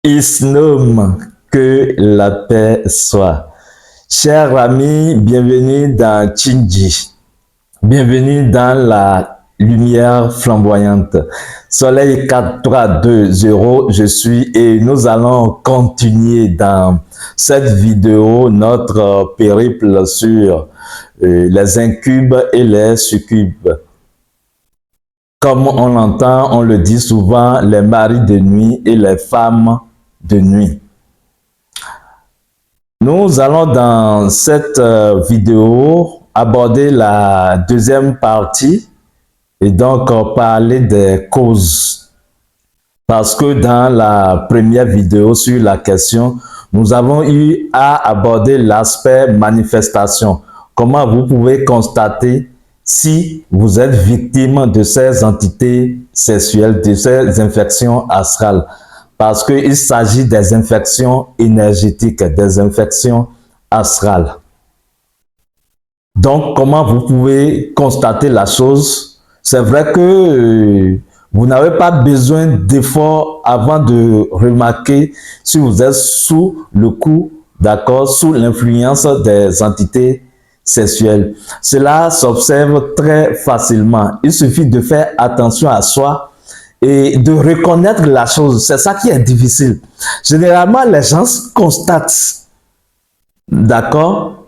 Isnom, que la paix soit. Chers amis, bienvenue dans Chinji. Bienvenue dans la lumière flamboyante. Soleil 4, 3, 2, 0, je suis et nous allons continuer dans cette vidéo notre périple sur les incubes et les succubes. Comme on l'entend, on le dit souvent, les maris de nuit et les femmes de nuit. Nous allons dans cette vidéo aborder la deuxième partie et donc parler des causes. Parce que dans la première vidéo sur la question, nous avons eu à aborder l'aspect manifestation. Comment vous pouvez constater si vous êtes victime de ces entités sexuelles, de ces infections astrales. Parce qu'il s'agit des infections énergétiques, des infections astrales. Donc, comment vous pouvez constater la chose? C'est vrai que vous n'avez pas besoin d'efforts avant de remarquer si vous êtes sous le coup, d'accord, sous l'influence des entités sexuelles. Cela s'observe très facilement. Il suffit de faire attention à soi et de reconnaître la chose. C'est ça qui est difficile. Généralement, les gens constatent, d'accord,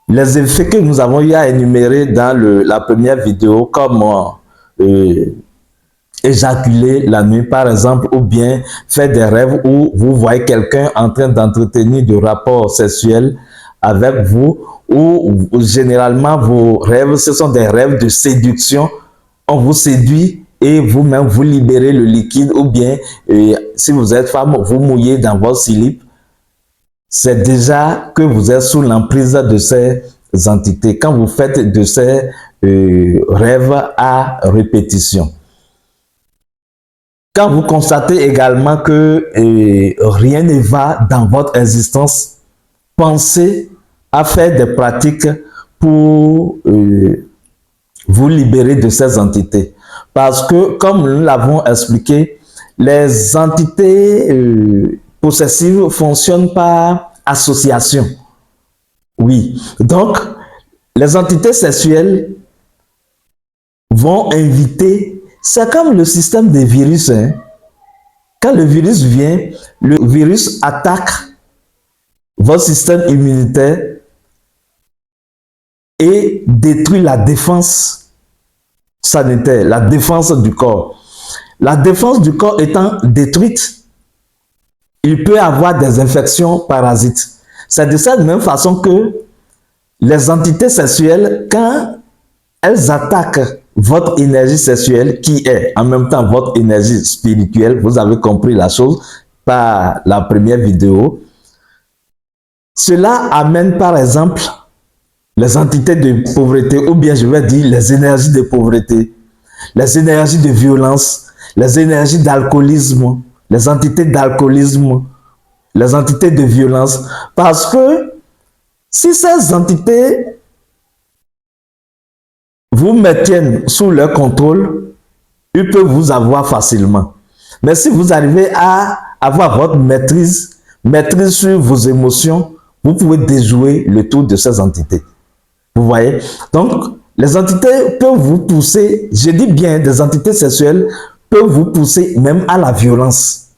les effets que nous avons eu à énumérer dans la première vidéo, comme éjaculer la nuit, par exemple, ou bien faire des rêves où vous voyez quelqu'un en train d'entretenir des rapports sexuels avec vous, ou généralement vos rêves, ce sont des rêves de séduction. On vous séduit et vous-même vous libérez le liquide, ou bien si vous êtes femme, vous mouillez dans votre slip. C'est déjà que vous êtes sous l'emprise de ces entités quand vous faites de ces rêves à répétition. Quand vous constatez également que rien ne va dans votre existence, pensez à faire des pratiques pour vous libérer de ces entités. Parce que, comme nous l'avons expliqué, les entités possessives fonctionnent par association. Oui. Donc, les entités sexuelles vont inviter, c'est comme le système des virus. Hein. Quand le virus vient, le virus attaque votre système immunitaire et détruit la défense sanitaire, la défense du corps. La défense du corps étant détruite, il peut y avoir des infections parasites. C'est de cette même façon que les entités sexuelles, quand elles attaquent votre énergie sexuelle, qui est en même temps votre énergie spirituelle, vous avez compris la chose par la première vidéo, cela amène par exemple les entités de pauvreté, ou bien je vais dire les énergies de pauvreté, les énergies de violence, les énergies d'alcoolisme, les entités d'alcoolisme, les entités de violence. Parce que si ces entités vous maintiennent sous leur contrôle, ils peuvent vous avoir facilement. Mais si vous arrivez à avoir votre maîtrise sur vos émotions, vous pouvez déjouer le tour de ces entités. Vous voyez? Donc, les entités peuvent vous pousser, je dis bien, des entités sexuelles peuvent vous pousser même à la violence.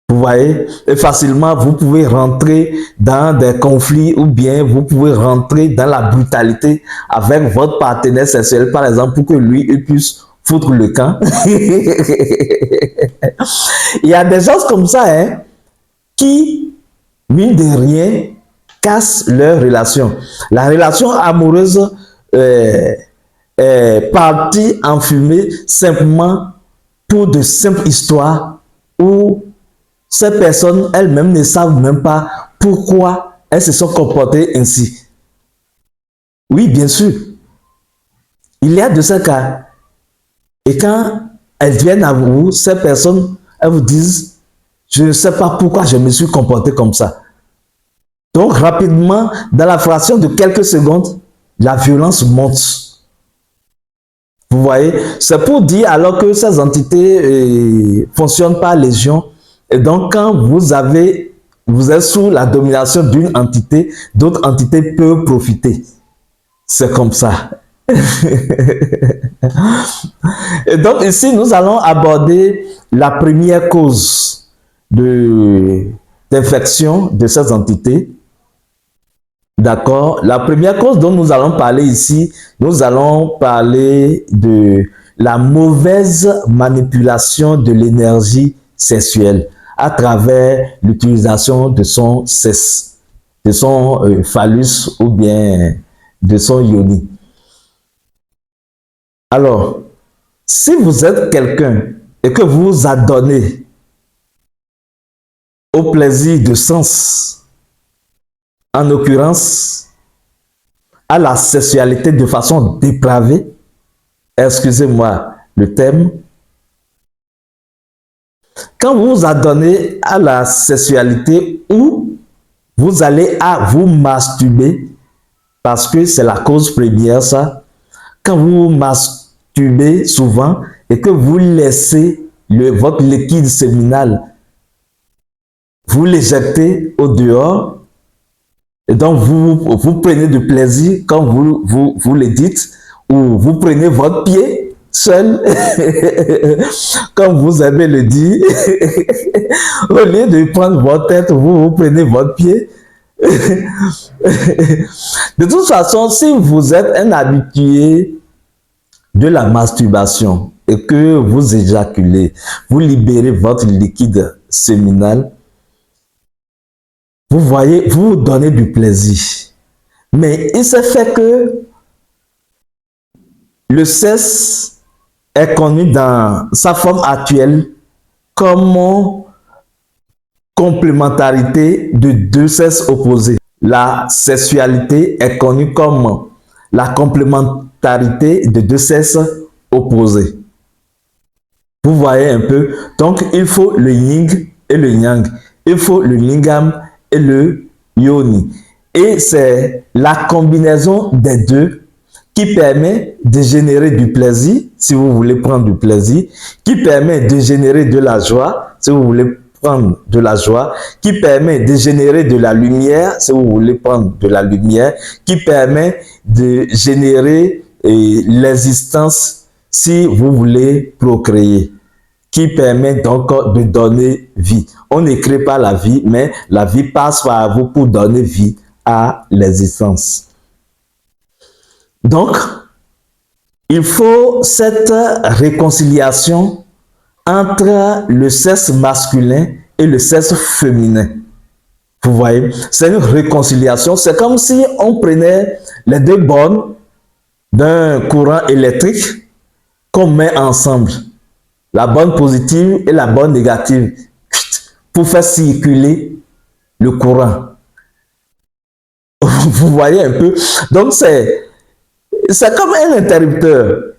Vous voyez? Et facilement, vous pouvez rentrer dans des conflits ou bien vous pouvez rentrer dans la brutalité avec votre partenaire sexuel, par exemple, pour que lui il puisse foutre le camp. Il y a des gens comme ça, hein, qui, mine de rien, cassent leur relation. La relation amoureuse est partie en fumée simplement pour de simples histoires où ces personnes elles-mêmes ne savent même pas pourquoi elles se sont comportées ainsi. Oui, bien sûr. Il y a de ces cas. Et quand elles viennent à vous, ces personnes, elles vous disent, je ne sais pas pourquoi je me suis comporté comme ça. Donc, rapidement, dans la fraction de quelques secondes, la violence monte. Vous voyez, c'est pour dire alors que ces entités fonctionnent par légion Et donc, quand vous êtes sous la domination d'une entité, d'autres entités peuvent profiter. C'est comme ça. Et donc, ici, nous allons aborder la première cause d'infection de ces entités. D'accord? La première cause dont nous allons parler ici, nous allons parler de la mauvaise manipulation de l'énergie sexuelle à travers l'utilisation de son sexe, de son phallus ou bien de son yoni. Alors, si vous êtes quelqu'un et que vous vous adonnez au plaisir de sens, en l'occurrence à la sexualité de façon dépravée, excusez-moi le terme, quand vous vous adonnez à la sexualité où vous allez à vous masturber, parce que c'est la cause première ça, quand vous vous masturbez souvent et que vous laissez votre liquide séminal, vous l'éjectez au dehors, et donc vous prenez du plaisir quand vous le dites, ou vous prenez votre pied seul, comme vous avez le dit, au lieu de prendre votre tête, vous prenez votre pied. De toute façon, si vous êtes un habitué de la masturbation et que vous éjaculez, vous libérez votre liquide séminal, vous voyez, vous vous donnez du plaisir. Mais il se fait que le sexe est connu dans sa forme actuelle comme complémentarité de deux sexes opposés. La sexualité est connue comme la complémentarité de deux sexes opposés. Vous voyez un peu? Donc, il faut le yin et le yang. Il faut le lingam et le yoni. Et c'est la combinaison des deux qui permet de générer du plaisir, si vous voulez prendre du plaisir, qui permet de générer de la joie, si vous voulez prendre de la joie, qui permet de générer de la lumière, si vous voulez prendre de la lumière, qui permet de générer l'existence, si vous voulez procréer, qui permet donc de donner vie. On ne crée pas la vie, mais la vie passe par vous pour donner vie à l'existence. Donc, il faut cette réconciliation entre le sexe masculin et le sexe féminin. Vous voyez, c'est une réconciliation. C'est comme si on prenait les deux bornes d'un courant électrique qu'on met ensemble. La borne positive et la borne négative pour faire circuler le courant. Vous voyez un peu? Donc, c'est comme un interrupteur.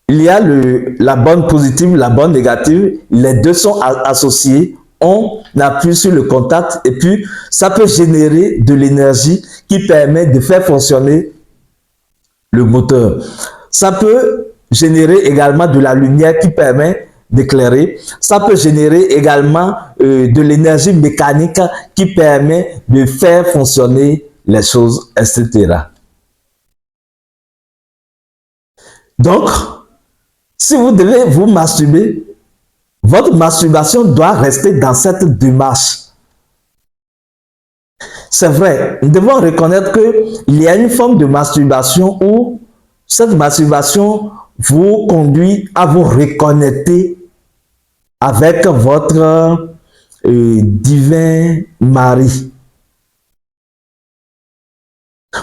Il y a la borne positive, la borne négative. Les deux sont associés. On appuie sur le contact et puis ça peut générer de l'énergie qui permet de faire fonctionner le moteur. Ça peut générer également de la lumière qui permet d'éclairer. Ça peut générer également de l'énergie mécanique qui permet de faire fonctionner les choses, etc. Donc, si vous devez vous masturber, votre masturbation doit rester dans cette démarche. C'est vrai, nous devons reconnaître qu'il y a une forme de masturbation où cette masturbation vous conduit à vous reconnecter avec votre divin mari.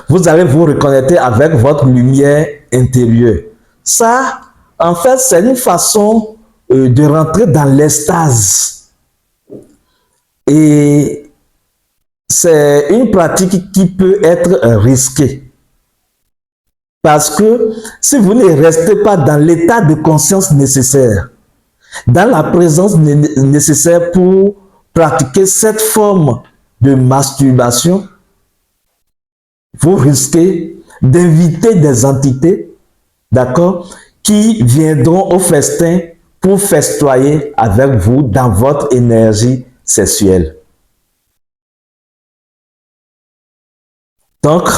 Vous allez vous reconnecter avec votre lumière intérieure. Ça, en fait, c'est une façon de rentrer dans l'extase. Et c'est une pratique qui peut être risquée. Parce que si vous ne restez pas dans l'état de conscience nécessaire, dans la présence nécessaire pour pratiquer cette forme de masturbation, vous risquez d'inviter des entités, d'accord, qui viendront au festin pour festoyer avec vous dans votre énergie sexuelle. Donc,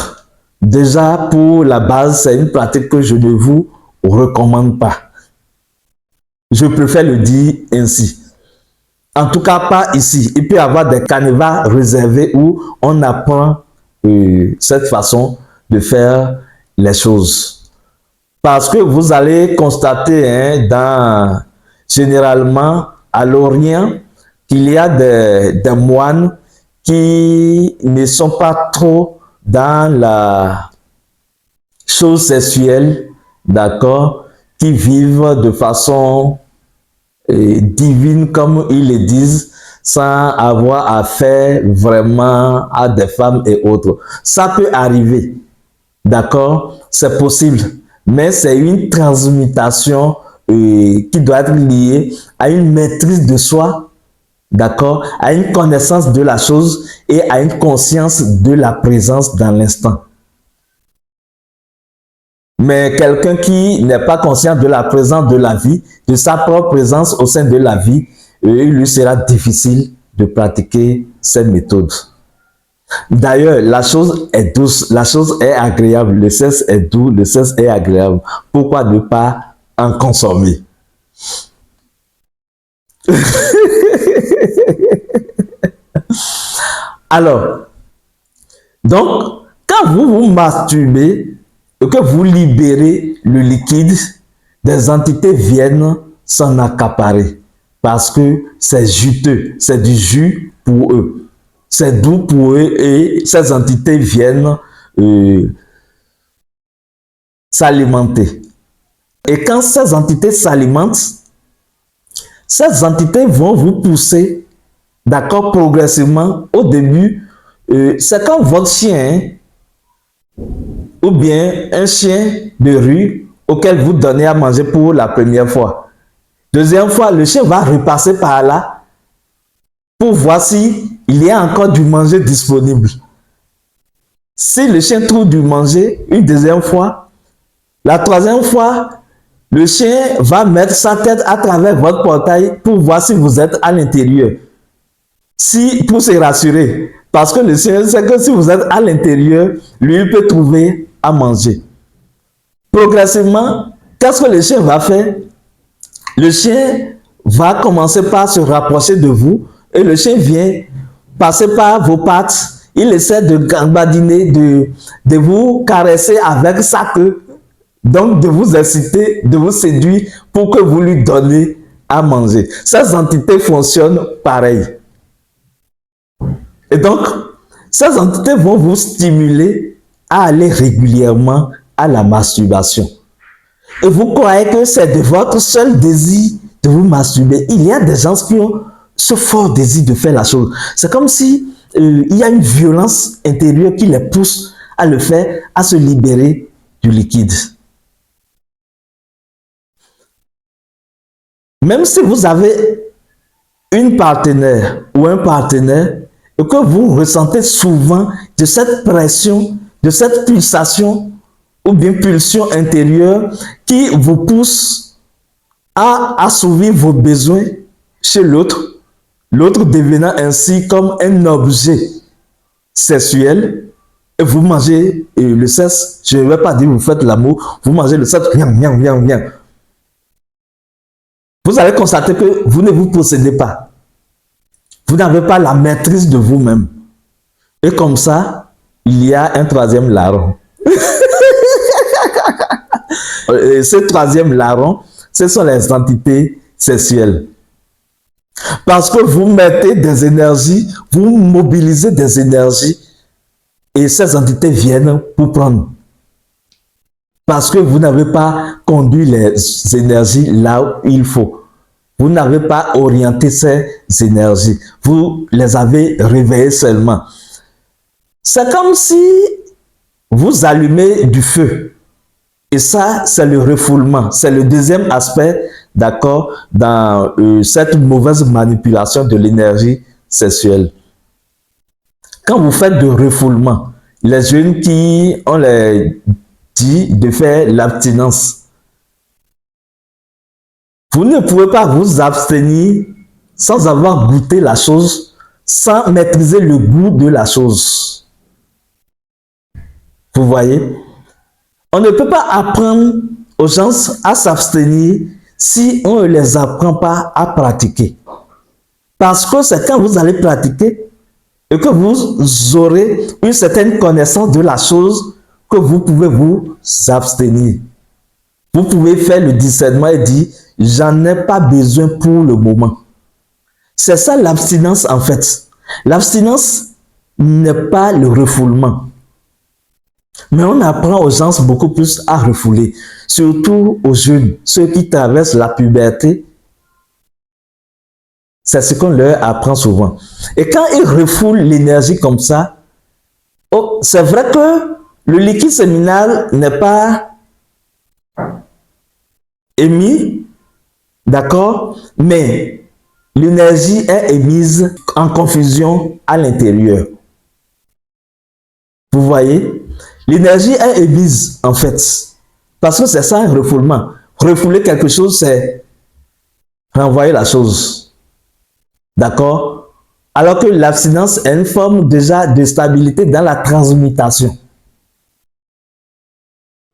déjà pour la base, c'est une pratique que je ne vous recommande pas. Je préfère le dire ainsi. En tout cas, pas ici. Il peut y avoir des canevas réservés où on apprend cette façon de faire les choses. Parce que vous allez constater généralement à l'Orient qu'il y a des moines qui ne sont pas trop dans la chose sexuelle, d'accord, qui vivent de façon divine, comme ils le disent, sans avoir affaire vraiment à des femmes et autres. Ça peut arriver, d'accord, c'est possible, mais c'est une transmutation qui doit être liée à une maîtrise de soi, d'accord, à une connaissance de la chose et à une conscience de la présence dans l'instant. Mais quelqu'un qui n'est pas conscient de la présence de la vie, de sa propre présence au sein de la vie, il lui sera difficile de pratiquer ces méthodes. D'ailleurs, la chose est douce, la chose est agréable, le sexe est doux, le sexe est agréable. Pourquoi ne pas en consommer? Alors, donc, quand vous vous masturbez, et que vous libérez le liquide, des entités viennent s'en accaparer parce que c'est juteux, c'est du jus pour eux, c'est doux pour eux et ces entités viennent s'alimenter. Et quand ces entités s'alimentent, ces entités vont vous pousser, d'accord, progressivement. Au début, c'est comme votre chien, ou bien un chien de rue auquel vous donnez à manger pour la première fois. Deuxième fois, le chien va repasser par là pour voir s'il y a encore du manger disponible. Si le chien trouve du manger une deuxième fois, la troisième fois, le chien va mettre sa tête à travers votre portail pour voir si vous êtes à l'intérieur. Pour se rassurer. Parce que le chien sait que si vous êtes à l'intérieur, lui, il peut trouver à manger. Progressivement, qu'est-ce que le chien va faire? Le chien va commencer par se rapprocher de vous et le chien vient passer par vos pattes. Il essaie de gambadiner, de vous caresser avec sa queue. Donc, de vous inciter, de vous séduire pour que vous lui donnez à manger. Ces entités fonctionnent pareil. Et donc, ces entités vont vous stimuler à aller régulièrement à la masturbation. Et vous croyez que c'est de votre seul désir de vous masturber. Il y a des gens qui ont ce fort désir de faire la chose. C'est comme si il y a une violence intérieure qui les pousse à le faire, à se libérer du liquide. Même si vous avez une partenaire ou un partenaire et que vous ressentez souvent de cette pression, de cette pulsation ou bien pulsion intérieure qui vous pousse à assouvir vos besoins chez l'autre, l'autre devenant ainsi comme un objet sexuel, et vous mangez le sexe, je ne vais pas dire vous faites l'amour, vous mangez le sexe, vous allez constater que vous ne vous possédez pas. Vous n'avez pas la maîtrise de vous-même. Et comme ça, il y a un troisième larron. Et ce troisième larron, ce sont les entités sexuelles. Parce que vous mettez des énergies, vous mobilisez des énergies et ces entités viennent pour prendre. Parce que vous n'avez pas conduit les énergies là où il faut. Vous n'avez pas orienté ces énergies. Vous les avez réveillées seulement. C'est comme si vous allumez du feu. Et ça, c'est le refoulement. C'est le deuxième aspect, d'accord, dans cette mauvaise manipulation de l'énergie sexuelle. Quand vous faites de refoulement, les jeunes qui ont les dit de faire l'abstinence, vous ne pouvez pas vous abstenir sans avoir goûté la chose, sans maîtriser le goût de la chose. Vous voyez? On ne peut pas apprendre aux gens à s'abstenir si on ne les apprend pas à pratiquer. Parce que c'est quand vous allez pratiquer et que vous aurez une certaine connaissance de la chose que vous pouvez vous abstenir. Vous pouvez faire le discernement et dire, j'en ai pas besoin pour le moment. C'est ça l'abstinence en fait. L'abstinence n'est pas le refoulement. Mais on apprend aux gens beaucoup plus à refouler, surtout aux jeunes, ceux qui traversent la puberté. C'est ce qu'on leur apprend souvent. Et quand ils refoulent l'énergie comme ça, oh, c'est vrai que le liquide séminal n'est pas émis, d'accord, mais l'énergie est émise en confusion à l'intérieur. Vous voyez? L'énergie est émise, en fait, parce que c'est ça un refoulement. Refouler quelque chose, c'est renvoyer la chose. D'accord? Alors que l'abstinence est une forme déjà de stabilité dans la transmutation.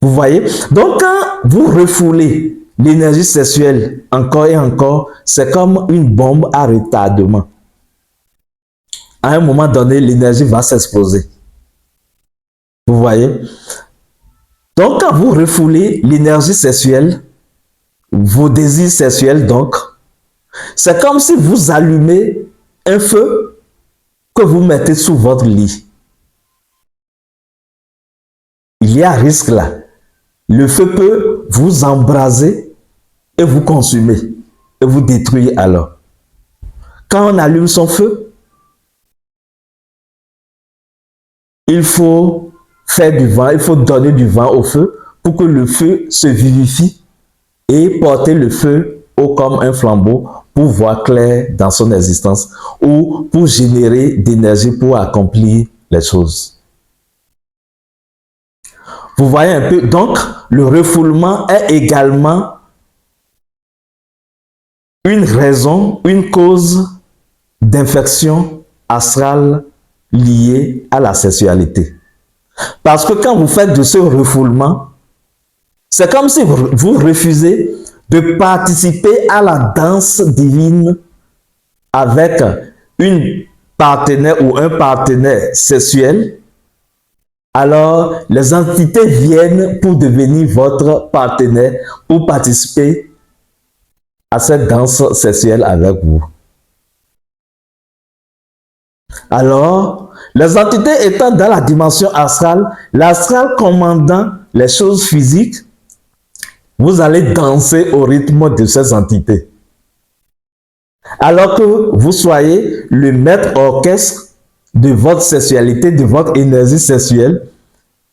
Vous voyez? Donc, quand vous refoulez l'énergie sexuelle encore et encore, c'est comme une bombe à retardement. À un moment donné, l'énergie va s'exploser. Vous voyez? Donc, quand vous refoulez l'énergie sexuelle, vos désirs sexuels, donc, c'est comme si vous allumez un feu que vous mettez sous votre lit. Il y a un risque là. Le feu peut vous embraser et vous consumer et vous détruire alors. Quand on allume son feu, il faut faire du vent, il faut donner du vent au feu pour que le feu se vivifie et porter le feu haut comme un flambeau pour voir clair dans son existence ou pour générer d'énergie pour accomplir les choses. Vous voyez un peu, donc le refoulement est également une raison, une cause d'infection astrale liée à la sexualité. Parce que quand vous faites de ce refoulement, c'est comme si vous refusez de participer à la danse divine avec une partenaire ou un partenaire sexuel. Alors, les entités viennent pour devenir votre partenaire, pour participer à cette danse sexuelle avec vous. Alors, les entités étant dans la dimension astrale, l'astral commandant les choses physiques, vous allez danser au rythme de ces entités. Alors que vous soyez le maître orchestre de votre sexualité, de votre énergie sexuelle,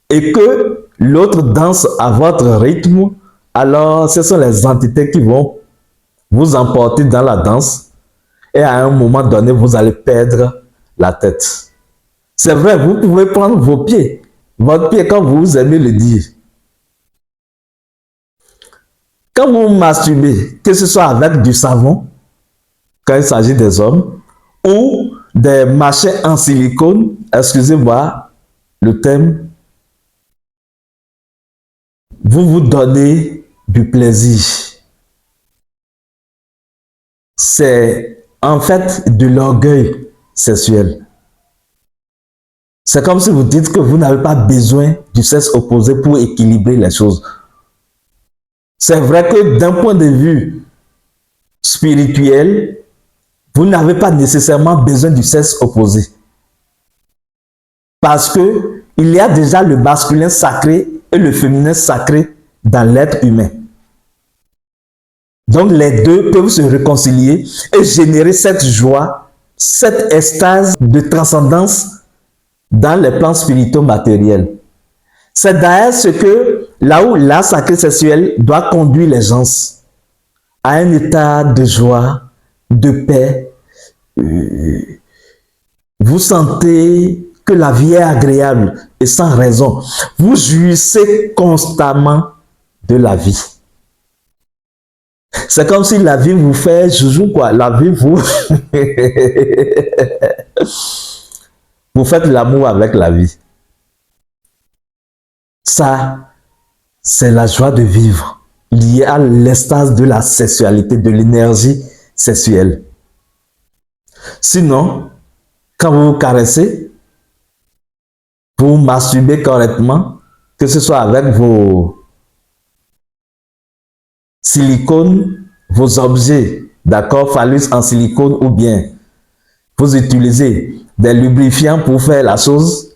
et que l'autre danse à votre rythme, alors ce sont les entités qui vont vous emporter dans la danse, et à un moment donné, vous allez perdre la tête. C'est vrai, vous pouvez prendre vos pieds, votre pied comme vous aimez le dire. Quand vous masturbez, que ce soit avec du savon, quand il s'agit des hommes, ou des machins en silicone, excusez-moi le thème, vous vous donnez du plaisir. C'est en fait de l'orgueil sexuel. C'est comme si vous dites que vous n'avez pas besoin du sexe opposé pour équilibrer les choses. C'est vrai que d'un point de vue spirituel, vous n'avez pas nécessairement besoin du sexe opposé. Parce que il y a déjà le masculin sacré et le féminin sacré dans l'être humain. Donc les deux peuvent se réconcilier et générer cette joie, cette extase de transcendance dans les plans spirituels matériels. C'est d'ailleurs ce que, là où l'art sacré sexuel doit conduire les gens à un état de joie, de paix. Vous sentez que la vie est agréable et sans raison. Vous jouissez constamment de la vie. C'est comme si la vie vous fait joujou, quoi. La vie vous... vous faites l'amour avec la vie. Ça, c'est la joie de vivre, liée à l'extase de la sexualité, de l'énergie sexuelle. Sinon, quand vous vous caressez, vous masturbez correctement, que ce soit avec vos silicones, vos objets, d'accord, phallus en silicone, ou bien vous utilisez des lubrifiants pour faire la chose,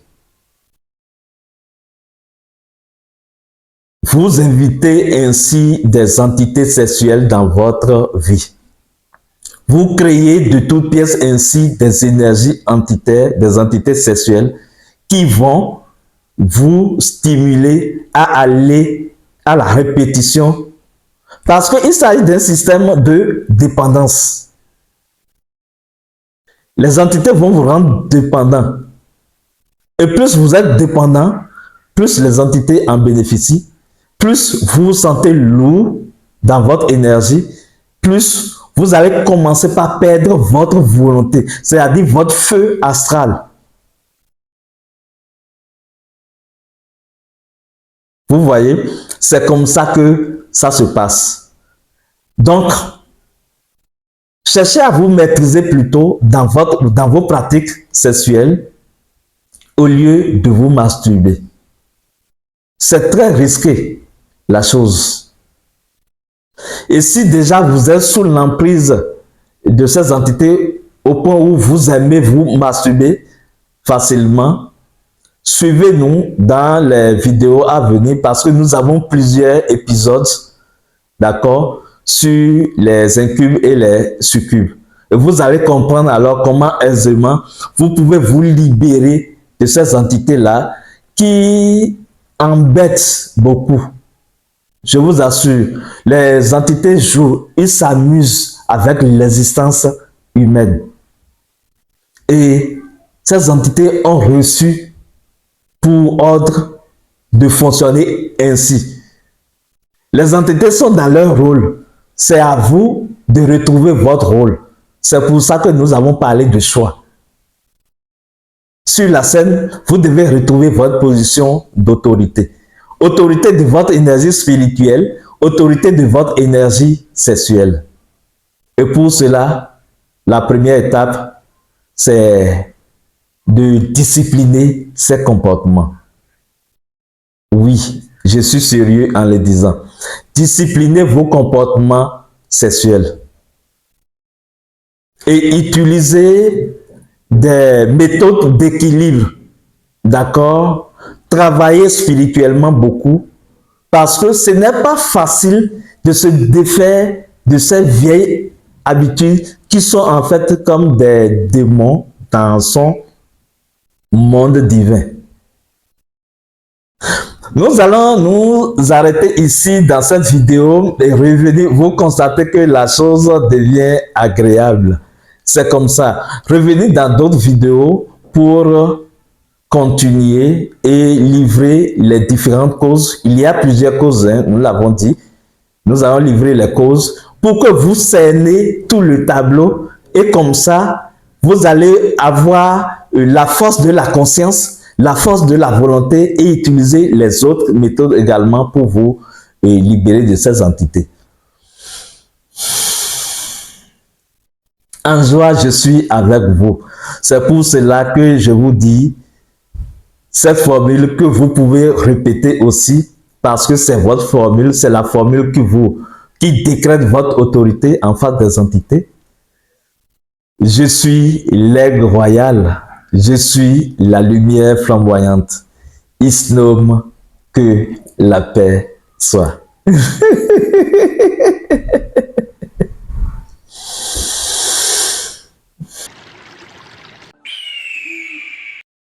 vous invitez ainsi des entités sexuelles dans votre vie. Vous créez de toutes pièces ainsi des énergies entitaires, des entités sexuelles qui vont vous stimuler à aller à la répétition parce qu'il s'agit d'un système de dépendance. Les entités vont vous rendre dépendant. Et plus vous êtes dépendant, plus les entités en bénéficient, plus vous vous sentez lourd dans votre énergie, plus vous allez commencer par perdre votre volonté, c'est-à-dire votre feu astral. Vous voyez, c'est comme ça que ça se passe. Donc, cherchez à vous maîtriser plutôt dans vos pratiques sexuelles au lieu de vous masturber. C'est très risqué, la chose. Et si déjà vous êtes sous l'emprise de ces entités au point où vous aimez vous masturber facilement, suivez-nous dans les vidéos à venir parce que nous avons plusieurs épisodes, d'accord, sur les incubes et les succubes. Et vous allez comprendre alors comment aisément vous pouvez vous libérer de ces entités-là qui embêtent beaucoup. Je vous assure, les entités jouent, ils s'amusent avec l'existence humaine. Et ces entités ont reçu pour ordre de fonctionner ainsi. Les entités sont dans leur rôle. C'est à vous de retrouver votre rôle. C'est pour ça que nous avons parlé de choix. Sur la scène, vous devez retrouver votre position d'autorité. Autorité de votre énergie spirituelle, autorité de votre énergie sexuelle. Et pour cela, la première étape, c'est de discipliner ses comportements. Oui, je suis sérieux en le disant. Disciplinez vos comportements sexuels. Et utilisez des méthodes d'équilibre. D'accord? Travaillez spirituellement beaucoup. Parce que ce n'est pas facile de se défaire de ces vieilles habitudes qui sont en fait comme des démons dans son monde divin. Nous allons nous arrêter ici dans cette vidéo et revenir, vous constatez que la chose devient agréable. C'est comme ça. Revenez dans d'autres vidéos pour continuer et livrer les différentes causes. Il y a plusieurs causes, hein, nous l'avons dit. Nous allons livrer les causes pour que vous cernez tout le tableau et comme ça, vous allez avoir la force de la conscience, la force de la volonté et utiliser les autres méthodes également pour vous libérer de ces entités. En joie, je suis avec vous. C'est pour cela que je vous dis cette formule que vous pouvez répéter aussi parce que c'est votre formule, c'est la formule qui décrète votre autorité en face des entités. Je suis l'aigle royal, je suis la lumière flamboyante. Isnom, que la paix soit.